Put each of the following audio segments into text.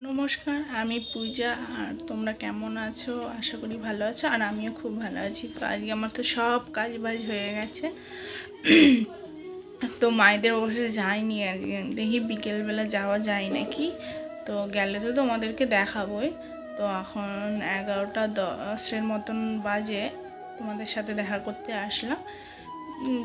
নমস্কার, আমি পূজা। আর তোমরা কেমন আছো? আশা করি ভালো আছো। আর আমিও খুব ভালো আছি। তো আজকে আমার তো সব কাজ বাজ হয়ে গেছে। তো মায়েদের অবশ্যই যাইনি আজকে, দেখি বিকেলবেলা যাওয়া যায় নাকি। তো গেলে তো তোমাদেরকে দেখাবোই। তো এখন 11:10 মতন বাজে, তোমাদের সাথে দেখা করতে আসলাম।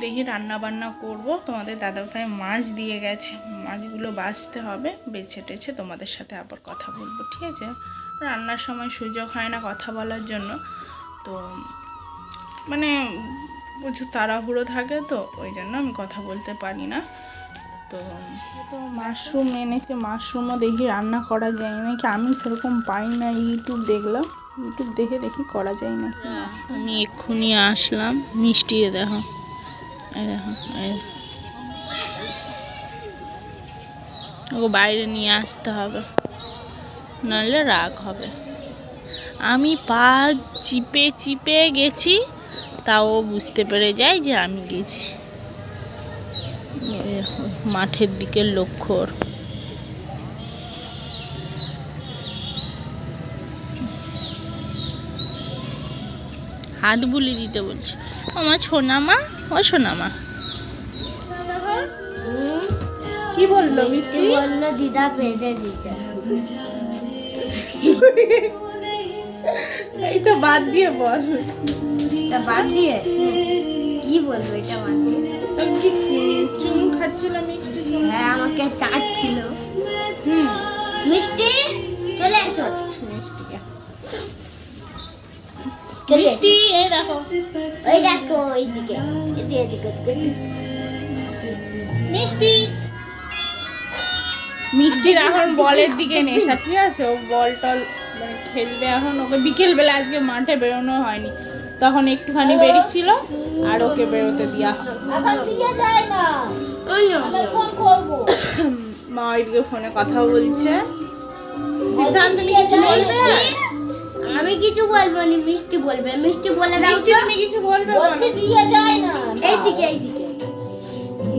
দেখি রান্না বান্না করব। তোমাদের দাদাভাই মাছ দিয়ে গেছে, মাছগুলো বাছতে হবে, বেছে টেছে তোমাদের সাথে আবার কথা বলবো, ঠিক আছে? রান্নার সময় সুযোগ হয় না কথা বলার জন্য, তো মানে প্রচুর তাড়াহুড়ো থাকে, তো ওই জন্য আমি কথা বলতে পারি না। তো মাশরুম এনেছে, মাশরুমও দেখি রান্না করা যায় নাকি। আমি সেরকম পাই না, ইউটিউব দেখলাম, ইউটিউব দেখে দেখি করা যায় না। আমি এক্ষুনি আসলাম, মিষ্টি দেখো, ওকে বাইরে নিয়ে আসতে হবে, নাহলে রাগ হবে। আমি পা চিপে চিপে গেছি, তাও বুঝতে পেরে যায় যে আমি গেছি। মাঠের দিকে লক্ষ্য। হাত বুলি দিতে বলছি। আমার সোনামা, ও সোনামা কি বললো? মিষ্টি বললো দিদা বেঁধে দিচ্ছে। এইটা বাদ দিয়ে বল। এটা বাদ দিয়ে কি বলবো? এটা বাদ দিয়ে কি চুমু খাচ্ছিল মিষ্টি? হ্যাঁ, আমাকে চাটছিল। মিষ্টি চলে এসো। মিষ্টিকে চলে মিষ্টি এই দেখো, ওই দেখো এইদিকে, এদিকে মিষ্টি। মিষ্টির এখন বলের দিকে নেশা, ঠিক আছে? ও বল টল মানে খেলবে এখন। ওকে বিকেলবেলা আজকে মাঠে বেরোনো হয়নি, তখন একটুখানি বেরিয়েছিল, আর ওকে বেরোতে দেওয়া হয়। মা ওইদিকে ফোনে কথা বলছে। সিদ্ধান্ত, তুমি কিছু বলবে? আমি কিছু বলবো না, মিষ্টি বলবে। মিষ্টি বলে দাও। মিষ্টি তুমি কিছু বলবে? বলছি দিয়ে যায় না। এইদিকে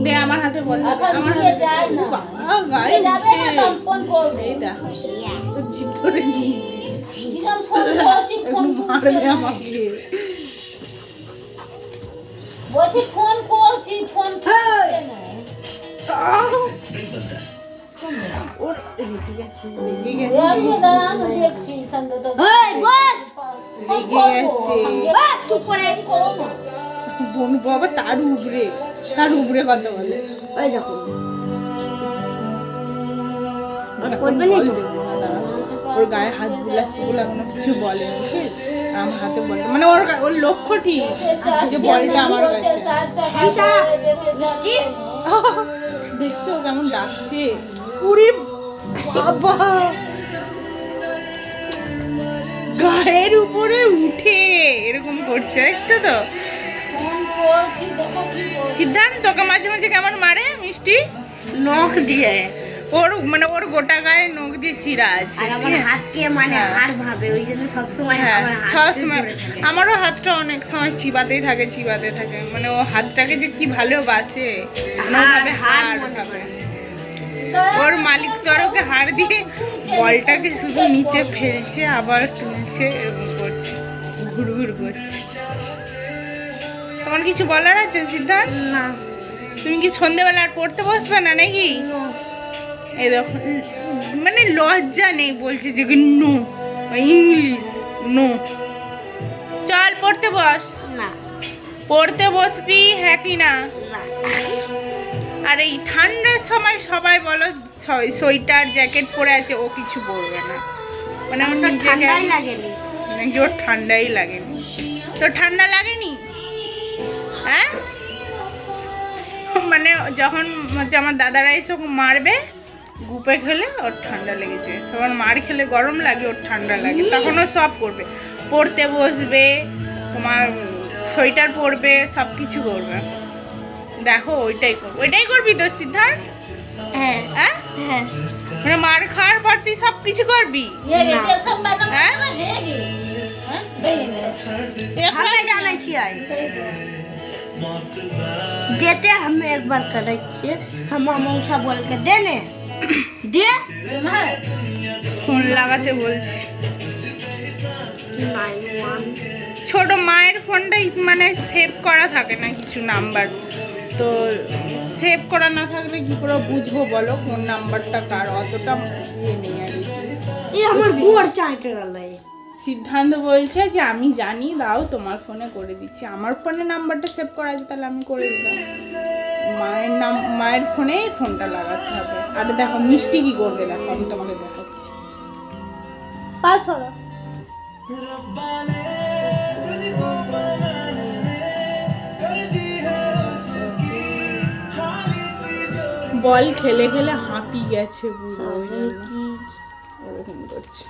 দে আমার হাতে বল। আমার হাতে যায় না, গায়ে যাবে না, তখন ফোন করবে। এই দেখো তো জিদ ধরে নিয়েছি, দিদাম ফোন করছি, ফোন মারবে আমাকে। বলছি ফোন করছি, ফোন করবে না। ওর রেগে গেছে, রেগে গেছে। দেখি দাদা, আমি দেখছি সঙ্গে তো। এই বস, রেগে গেছে। বাস চুপ করে বোন বাবা তার উপরে কথা বলে। ওই দেখো করবে না তো? ওর গায়ে হাত বুলাচ্ছে বলে এখনো কিছু বলেনি, ঠিক? আমার হাতে বলটা মানে ওর লক্ষ্য ঠিক যে বলটা আমার কাছে। দেখছো কেমন ডাকছে? পুরি বাবা, গায়ের উপরে উঠে এরকম করছে, দেখছো তো? সিদ্ধান্ত তোকে মাঝে মাঝে কেমন মারে মিষ্টি? নখ দিয়ে। ওর মানে ওর গোটা গায়ে নখ দিয়ে চিরা আছে। আর আমার হাতকে মানে হাড় ভাবে, ওই জন্য সব সময় আমার সবসময় আমারও হাতটা অনেক সময় চিবাতেই থাকে। মানে ও হাতটাকে যে কি ভালোবাসে, ভাবে হাড় ভাবে। ওর মালিক তো আর ওকে হাড় দিয়ে বলটাকে শুধু নিচে ফেলছে, আবার তুলছে, এরকম করছে, ঘুরঘুর করছে। তোমার কিছু বলার আছে সিদ্ধার্থ? না। তুমি কি সন্ধ্যেবেলা আর পড়তে বসবে না নাকি? এই দেখো, মানে লজ্জা নেই বলছে যে নো, ইংলিশ নো। চল পড়তে বস। না পড়তে বসবি, হ্যাঁ কি না? না। আর এই ঠান্ডার সময় সবাই বলো সোয়েটার জ্যাকেট পরে আছে, ও কিছু পরবে না। মানে আমার নিজেকে ঠান্ডাই লাগেনি। ওর ঠান্ডাই লাগেনি। তো ঠান্ডা লাগেনি? হ্যাঁ, মানে যখন আমার দাদারা এসে মারবে, গুপে খেলে ওর ঠান্ডা লেগেছে। সবার মার খেলে গরম লাগে, ওর ঠান্ডা লাগে, তখন ও সব করবে, পড়তে বসবে, তোমার সোয়েটার পরবে, সব কিছু করবে। দেখো ওইটাই করবি তো সিদ্ধার্থ? হ্যাঁ হ্যাঁ হ্যাঁ, মানে মার খাওয়ার পর তুই সব কিছু করবি? হ্যাঁ, हमें जाना चाहिए। देते हमें एक बार कराइए, हम मौसा बोल के देने दे। ফোন ফোন লাগাতে বলছি। 91 ছোট মায়ের ফোনটাই মানে সেভ করা থাকে না কিছু নাম্বার, তো সেভ করা না থাকলে কি করে বুঝবো বলো কোন নাম্বারটা কার? অতটা ইয়ে নেই আর কি। এই আমার বুয়ার চাইতে গেল। সিদ্ধান্ত বলছে যে আমি জানি, দাও তোমার ফোনে করে দিচ্ছি। আমার ফোনে নাম্বারটা সেভ করা আছে, তাহলে আমি করে দিলাম। মায়ের ফোনেই ফোনটা লাগাতে হবে। আর দেখো মিষ্টি কি করবে, দেখো আমি তোমাকে দেখাচ্ছি। পাস হলো। বল খেলে খেলে হাঁপি গেছে পুরো, ওই জন্য ওরকম করছে।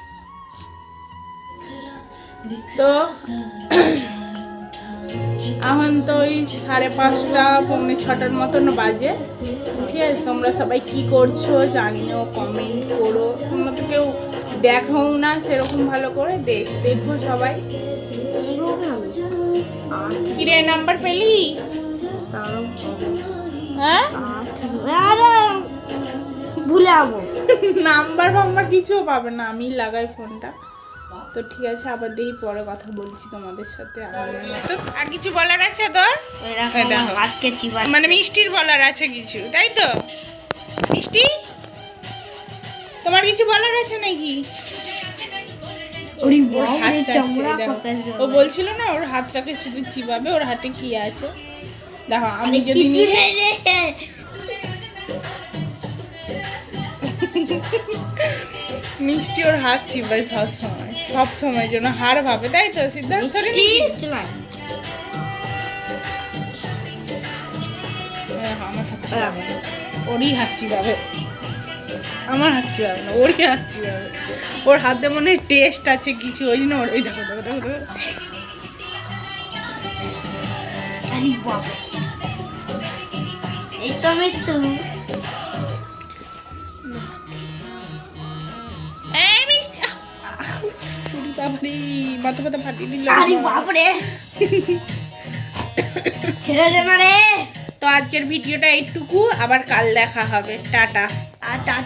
তো এখন তো ওই 5:30 পৌনে 6টার মতন বাজে। ঠিক আছে, তোমরা সবাই কি করছো জানিও, কমেন্ট করো। তোমরা তো কেউ দেখো না সেরকম ভালো করে, দেখো সবাই। কিরে নাম্বার পেলি? হ্যাঁ ভুলে যাবো। নাম্বার ফাম্বার কিছুও পাবে না, আমি লাগাই ফোনটা। তো ঠিক আছে, আবার দেখি পরে কথা বলছি তোমাদের সাথে। আর কিছু বলার আছে তোর? মানে মিষ্টির বলার আছে কিছু, তাই তো? মিষ্টি, তোমার কিছু বলার আছে নাকি? ওর হাত চাচ্ছে, দেখো। ও বলছিল না ওর হাতটাকে শুধু চিবাবে, ওর হাতে কি আছে দেখো। আমি যদি মিষ্টি ওর হাত চিবাই সব সময় জন্য হার ভাবে, তাই তো সিদ্ধান্ত? আমার হাত চিবাবে, ওরই হাত চিবাবে, আমার হাত চিবাবে না, ওরই হাত চিবাবে। ওর হাতে মনে হয় টেস্ট আছে কিছু, ওই জন্য ওই দেখো দেখো দেখো দেখো। এই তো আমি তো মাথা ফাটা ফাটিয়ে দিল। আরে বাপরে, ছেড়ে দে না রে। তো আজকের ভিডিওটা এইটুকু, আবার কাল দেখা হবে। টাটা। আর টাটা।